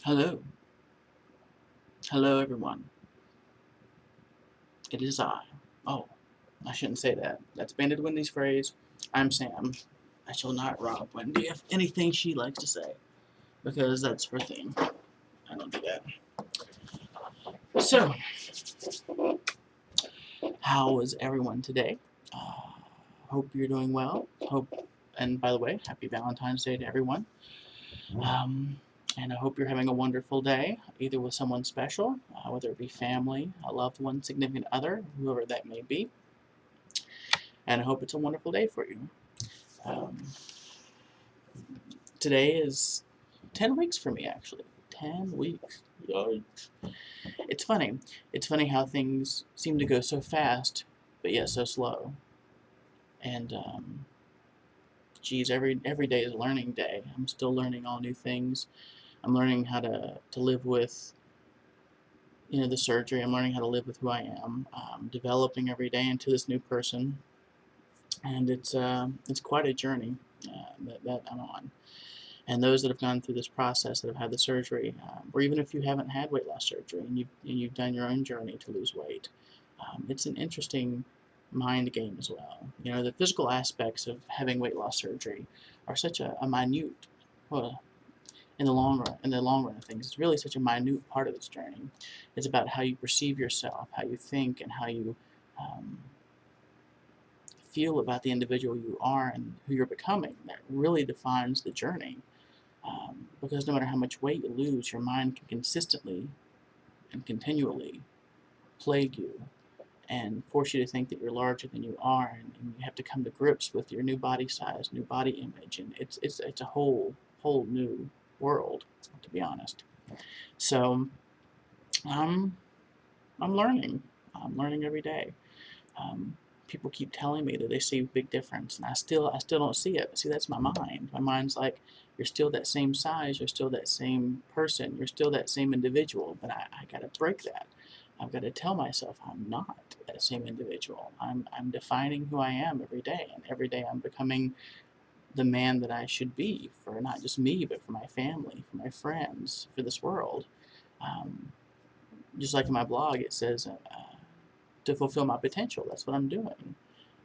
Hello. Hello, everyone. It is I. Oh, I shouldn't say that. That's Bandit Wendy's phrase. I'm Sam. I shall not rob Wendy of anything she likes to say, because that's her thing. I don't do that. So, how is everyone today? Hope you're doing well. And by the way, happy Valentine's Day to everyone. And I hope you're having a wonderful day, either with someone special, whether it be family, a loved one, significant other, whoever that may be. And I hope it's a wonderful day for you. Um, Today is 10 weeks for me, actually. 10 weeks. Yikes. It's funny. It's funny how things seem to go so fast, but yet so slow. And, geez, every day is a learning day. I'm still learning all new things. I'm learning how to live with, the surgery. I'm learning how to live with who I am. Developing every day into this new person. And it's quite a journey that I'm on. And those that have gone through this process, that have had the surgery, or even if you haven't had weight loss surgery and you've done your own journey to lose weight, it's an interesting mind game as well. The physical aspects of having weight loss surgery are such a minute, well, in the long run of things, it's really such a minute part of this journey. It's about how you perceive yourself, how you think, and how you um, feel about the individual you are and who you're becoming. That really defines the journey. Because no matter how much weight you lose, your mind can consistently and continually plague you and force you to think that you're larger than you are, and you have to come to grips with your new body size, new body image, and it's a whole new world, to be honest. So I'm learning. I'm learning every day. Um, People keep telling me that they see a big difference, and I still don't see it. See, that's my mind. My mind's like, you're still that same size, you're still that same person, you're still that same individual, but I got to break that. I've got to tell myself I'm not that same individual. I'm defining who I am every day, and every day I'm becoming the man that I should be for not just me, but for my family, for my friends, for this world. Um, just like in my blog, it says, to fulfill my potential. That's what I'm doing.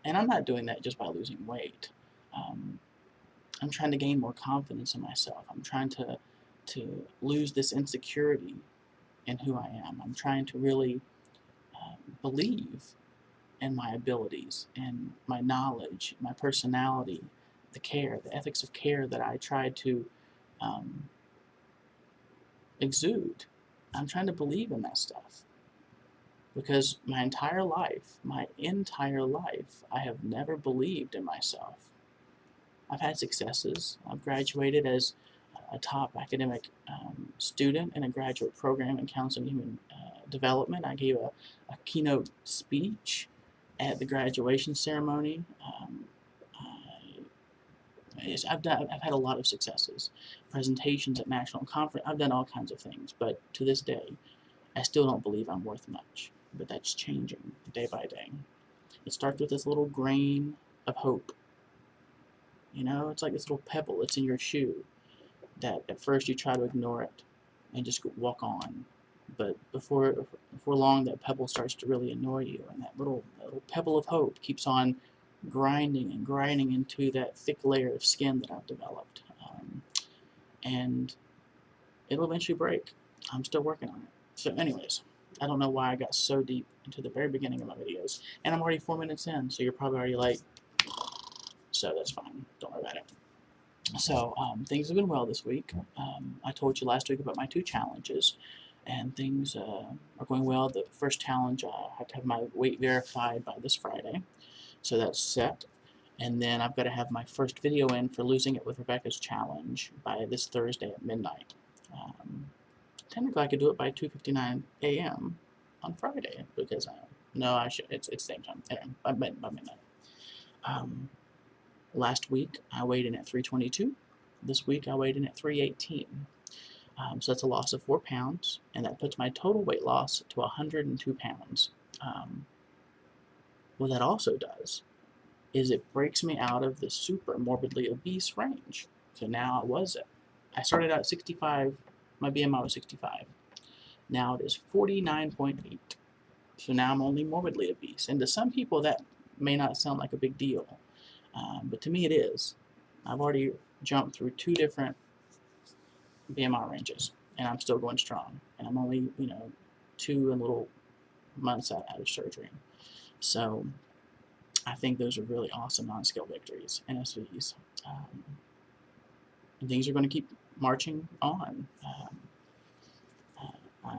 And I'm not doing that just by losing weight. Um, I'm trying to gain more confidence in myself. I'm trying to lose this insecurity in who I am. I'm trying to really believe in my abilities and my knowledge, my personality, the care, the ethics of care that I try to um, exude. I'm trying to believe in that stuff. Because my entire life, I have never believed in myself. I've had successes. I've graduated as a top academic student in a graduate program in counseling and human development. I gave a keynote speech at the graduation ceremony. I've had a lot of successes, presentations at national conference. I've done all kinds of things, but to this day, I still don't believe I'm worth much. But that's changing day by day. It starts with this little grain of hope. It's like this little pebble. It's in your shoe that at first you try to ignore it and just walk on. But before long, that pebble starts to really annoy you, and that little pebble of hope keeps on grinding and grinding into that thick layer of skin that I've developed, and it'll eventually break. I'm still working on it. So, anyways, I don't know why I got so deep into the very beginning of my videos, and I'm already 4 minutes in, so you're probably already like, so that's fine. Don't worry about it. So things have been well this week. I told you last week about my 2 challenges, and things are going well. The first challenge, I have to have my weight verified by this Friday, so that's set. And then I've got to have my first video in for Losing It with Rebecca's challenge by this Thursday at midnight. Technically, I could do it by 2:59 a.m. on Friday, because no, I should. It's same time. Anyway, by midnight. Last week I weighed in at 322. This week I weighed in at 318. So that's a loss of 4 pounds, and that puts my total weight loss to 102 pounds. What that also does is it breaks me out of the super morbidly obese range. So now I started out at 65 my BMI was 65. Now it is 49.8. So now I'm only morbidly obese. And to some people that may not sound like a big deal, but to me it is. I've already jumped through 2 different BMI ranges, and I'm still going strong. And I'm only, 2 and little months out of surgery. So I think those are really awesome non-scale victories, NSVs. And things are going to keep marching on.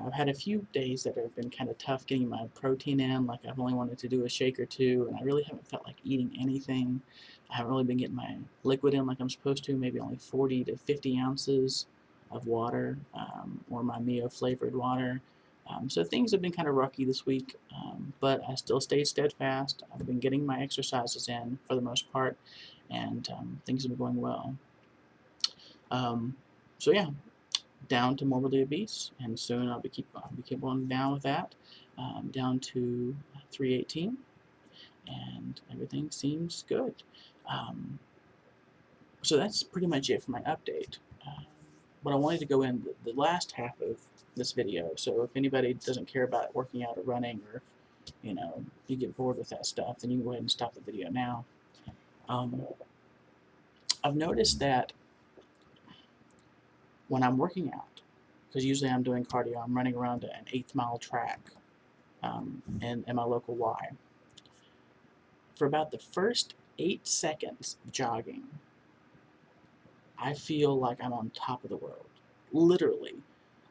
I've had a few days that have been kind of tough getting my protein in, like I've only wanted to do a shake or 2, and I really haven't felt like eating anything. I haven't really been getting my liquid in like I'm supposed to, maybe only 40 to 50 ounces of water, or my Mio flavored water. So things have been kind of rocky this week, but I still stayed steadfast. I've been getting my exercises in for the most part, and things have been going well. So yeah, down to morbidly obese, and soon I'll be keep on down with that, down to 318, and everything seems good. So that's pretty much it for my update. But I wanted to go in the last half of this video, so if anybody doesn't care about working out or running, or you get bored with that stuff, then you can go ahead and stop the video now. I've noticed that when I'm working out, because usually I'm doing cardio, I'm running around an 1/8 mile track in my local Y. For about the first 8 seconds of jogging, I feel like I'm on top of the world. Literally.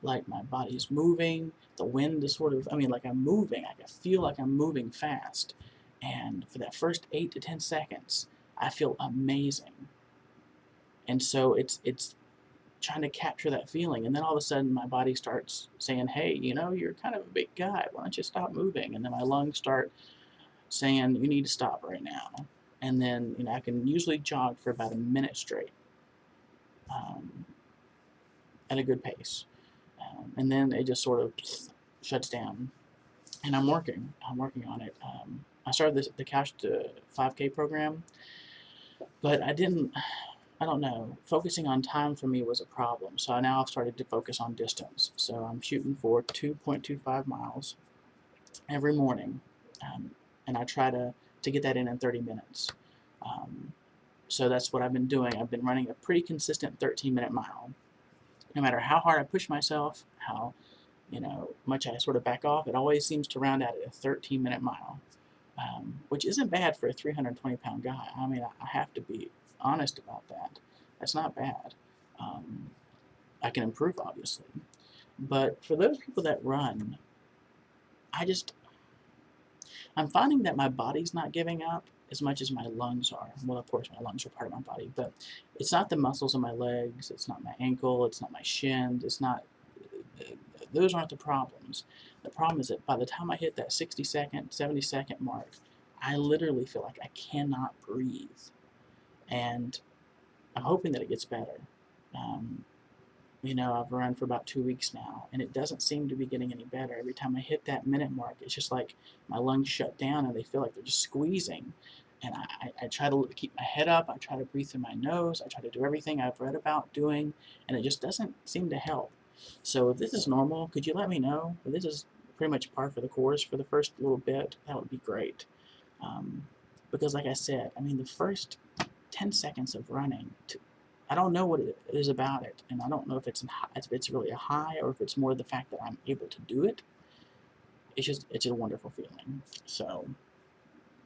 Like my body's moving, the wind is sort of, like I'm moving. I feel like I'm moving fast. And for that first 8 to 10 seconds, I feel amazing. And so it's trying to capture that feeling, and then all of a sudden my body starts saying, hey, you're kind of a big guy, why don't you stop moving? And then my lungs start saying, you need to stop right now. And then I can usually jog for about a minute straight, at a good pace, and then it just sort of shuts down, and I'm working on it. I started the Couch to 5K program, but I don't know, focusing on time for me was a problem, so now I've started to focus on distance. So I'm shooting for 2.25 miles every morning, and I try to get that in 30 minutes. So that's what I've been doing. I've been running a pretty consistent 13-minute mile. No matter how hard I push myself, how much I sort of back off, it always seems to round out at a 13-minute mile, which isn't bad for a 320-pound guy. I have to be honest about that. That's not bad. I can improve, obviously. But for those people that run, I'm finding that my body's not giving up as much as my lungs are. Well, of course, my lungs are part of my body, but it's not the muscles in my legs, it's not my ankle, it's not my shins, those aren't the problems. The problem is that by the time I hit that 60-second, 70-second mark, I literally feel like I cannot breathe. And I'm hoping that it gets better. I've run for about 2 weeks now, and it doesn't seem to be getting any better. Every time I hit that minute mark, it's just like my lungs shut down, and they feel like they're just squeezing. And I try to keep my head up, I try to breathe through my nose, I try to do everything I've read about doing, and it just doesn't seem to help. So if this is normal, could you let me know? If this is pretty much par for the course for the first little bit, that would be great. Because like I said, the first 10 seconds of running, I don't know what it is about it, and I don't know if it's really a high, or if it's more the fact that I'm able to do it. It's a wonderful feeling. So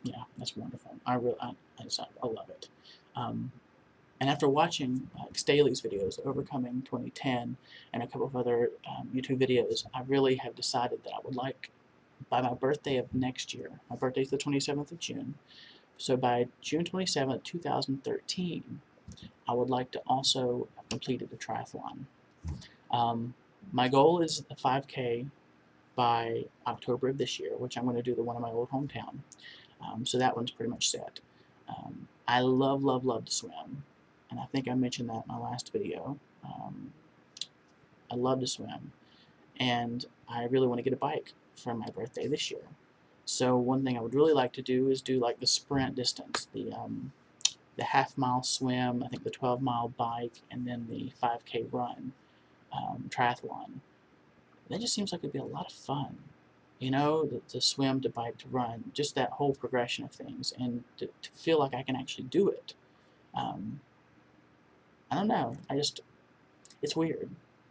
yeah, that's wonderful. I love it. And after watching Staley's videos, Overcoming 2010, and a couple of other YouTube videos, I really have decided that I would like, by my birthday of next year, my birthday's the 27th of June, so by June 27th, 2013, I would like to also have completed the triathlon. My goal is a 5K by October of this year, which I'm going to do the one in my old hometown. So that one's pretty much set. I love to swim, and I think I mentioned that in my last video. I love to swim, and I really want to get a bike for my birthday this year. So one thing I would really like to do is do like the sprint distance, the half-mile swim, I think the 12-mile bike, and then the 5K run. triathlon. That just seems like it'd be a lot of fun. You know, to swim, to bike, to run, just that whole progression of things, and to feel like I can actually do it. Um, I don't know. It's weird.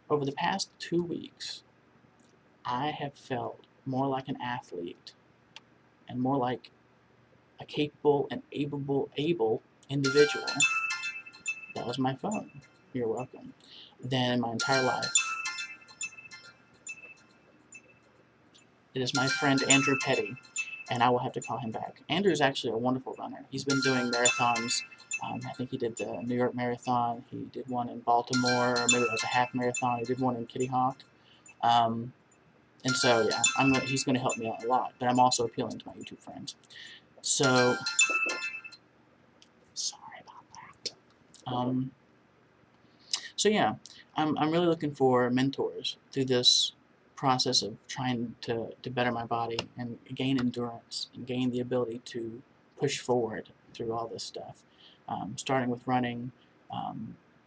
Over the past 2 weeks, I have felt more like an athlete and more like a capable and able individual. That was my phone. You're welcome. Than my entire life. It is my friend Andrew Petty, and I will have to call him back. Andrew is actually a wonderful runner. He's been doing marathons. I think he did the New York Marathon. He did one in Baltimore, or maybe it was a half marathon. He did one in Kitty Hawk. And so, yeah, he's going to help me out a lot. But I'm also appealing to my YouTube friends. So, sorry about that. So yeah, I'm really looking for mentors through this process of trying to better my body and gain endurance and gain the ability to push forward through all this stuff. Starting with running,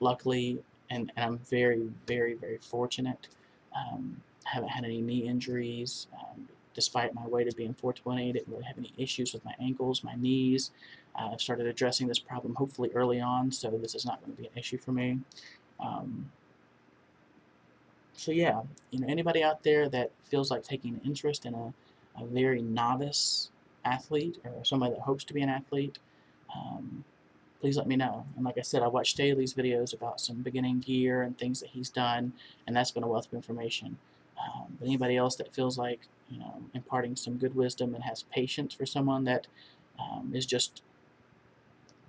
luckily, and I'm very, very, very fortunate. I haven't had any knee injuries. Despite my weight of being 420, I didn't really have any issues with my ankles, my knees. I've started addressing this problem hopefully early on, so this is not going to be an issue for me. So yeah, anybody out there that feels like taking an interest in a very novice athlete or somebody that hopes to be an athlete, please let me know. And like I said, I watched Staley's videos about some beginning gear and things that he's done, and that's been a wealth of information. But anybody else that feels like imparting some good wisdom and has patience for someone that is just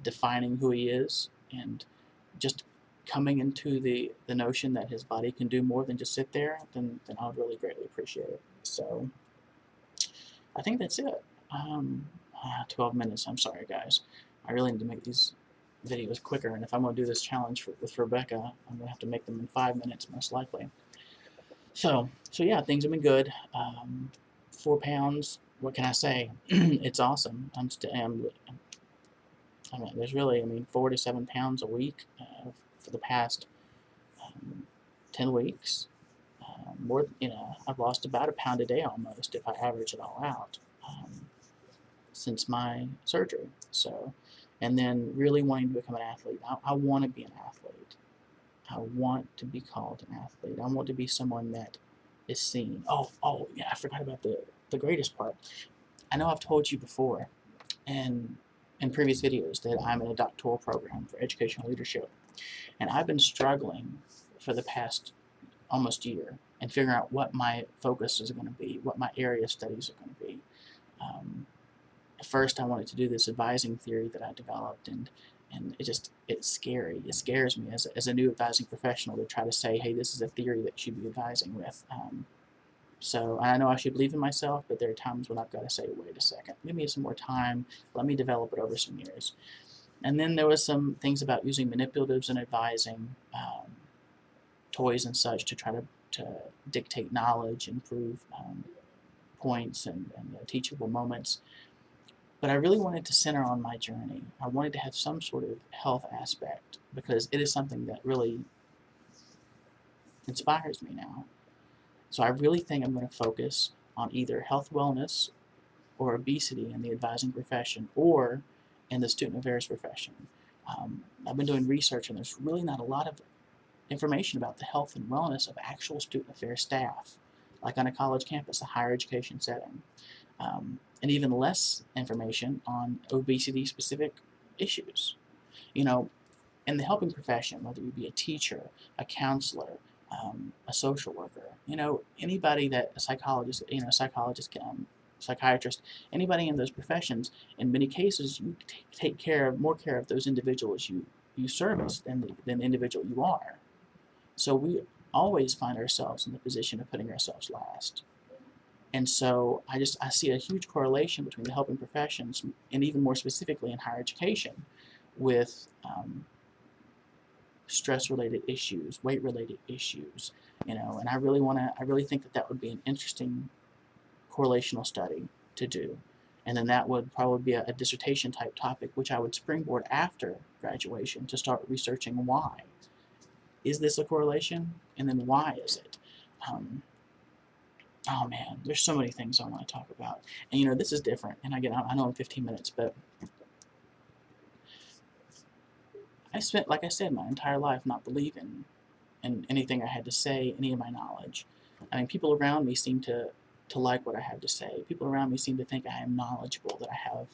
defining who he is and just coming into the notion that his body can do more than just sit there, then I would really greatly appreciate it. So I think that's it. 12 minutes. I'm sorry, guys. I really need to make these videos quicker, and if I'm going to do this challenge with Rebecca, I'm going to have to make them in 5 minutes, most likely. So yeah, things have been good. 4 pounds. What can I say? It's awesome. There's really, 4 to 7 pounds a week for the past 10 weeks. I've lost about a pound a day almost if I average it all out since my surgery. So, and then really wanting to become an athlete. I want to be an athlete. I want to be called an athlete. I want to be someone that is seen. Oh, yeah, I forgot about the greatest part. I know I've told you before, and in previous videos, that I'm in a doctoral program for educational leadership. And I've been struggling for the past almost year and figuring out what my focus is going to be, what my area of studies are going to be. At first, I wanted to do this advising theory that I developed, and it's scary. It scares me as a new advising professional to try to say, hey, this is a theory that you should be advising with. So I know I should believe in myself, but there are times when I've got to say, wait a second, give me some more time, let me develop it over some years. And then there was some things about using manipulatives in advising, toys and such to try to dictate knowledge and prove points and teachable moments. But I really wanted to center on my journey. I wanted to have some sort of health aspect because it is something that really inspires me now. So I really think I'm going to focus on either health wellness or obesity in the advising profession or in the student affairs profession. I've been doing research, and there's really not a lot of information about the health and wellness of actual student affairs staff, like on a college campus, a higher education setting. And even less information on obesity-specific issues. In the helping profession, whether you be a teacher, a counselor, a social worker, anybody that a psychologist, psychiatrist, anybody in those professions, in many cases, you take more care of those individuals you service than the individual you are. So we always find ourselves in the position of putting ourselves last. And so I see a huge correlation between the helping professions, and even more specifically in higher education, with stress-related issues, weight-related issues, and I really think that would be an interesting correlational study to do. And then that would probably be a dissertation type topic, which I would springboard after graduation to start researching why is this a correlation? And then why is it? Oh man, there's so many things I want to talk about. And you know, this is different. And again, I know I'm 15 minutes, but I spent, like I said, my entire life not believing in anything I had to say, any of my knowledge. I mean, people around me seem to like what I have to say. People around me seem to think I am knowledgeable, that I have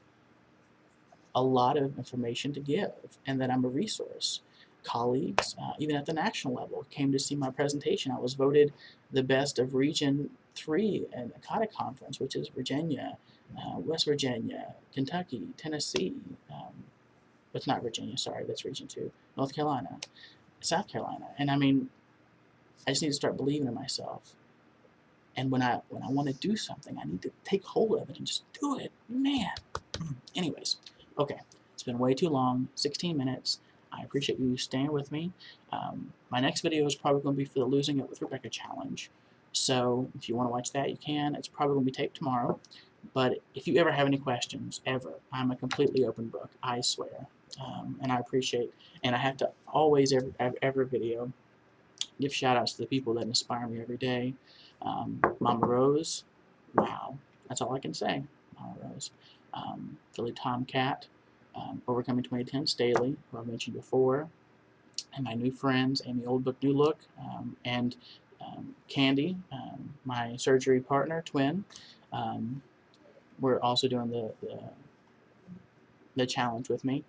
a lot of information to give, and that I'm a resource. Colleagues, even at the national level, came to see my presentation. I was voted the best of Region 3 at the CATA conference, which is Virginia, West Virginia, Kentucky, Tennessee, it's not Virginia, sorry, that's Region 2, North Carolina, South Carolina. And I mean, I just need to start believing in myself. And when I want to do something, I need to take hold of it and just do it. Man. Anyways, okay. It's been way too long, 16 minutes. I appreciate you staying with me. My next video is probably going to be for the Losing It with Rebecca challenge. So if you want to watch that, you can. It's probably going to be taped tomorrow. But if you ever have any questions, ever, I'm a completely open book, I swear. And I appreciate, and I have to always, every video, give shout-outs to the people that inspire me every day. Mama Rose, wow, that's all I can say. Mama Rose. Philly Tomcat, Overcoming 2010, Staley, who I mentioned before, and my new friends, Amy Old Book, New Look, and Candy, my surgery partner, twin. We're also doing the challenge with me.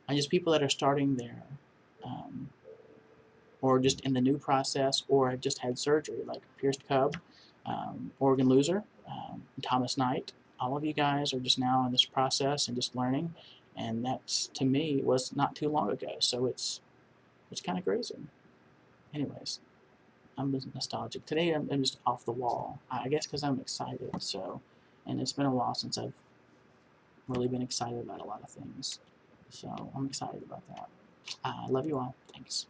And just people that are starting there, or just in the new process, or have just had surgery, like Pierced Cub, Organ Loser, Thomas Knight. All of you guys are just now in this process and just learning, and that's, to me, was not too long ago, so it's kind of crazy. Anyways, I'm just nostalgic. Today I'm just off the wall, I guess because I'm excited, so, and it's been a while since I've really been excited about a lot of things, so I'm excited about that. I love you all. Thanks.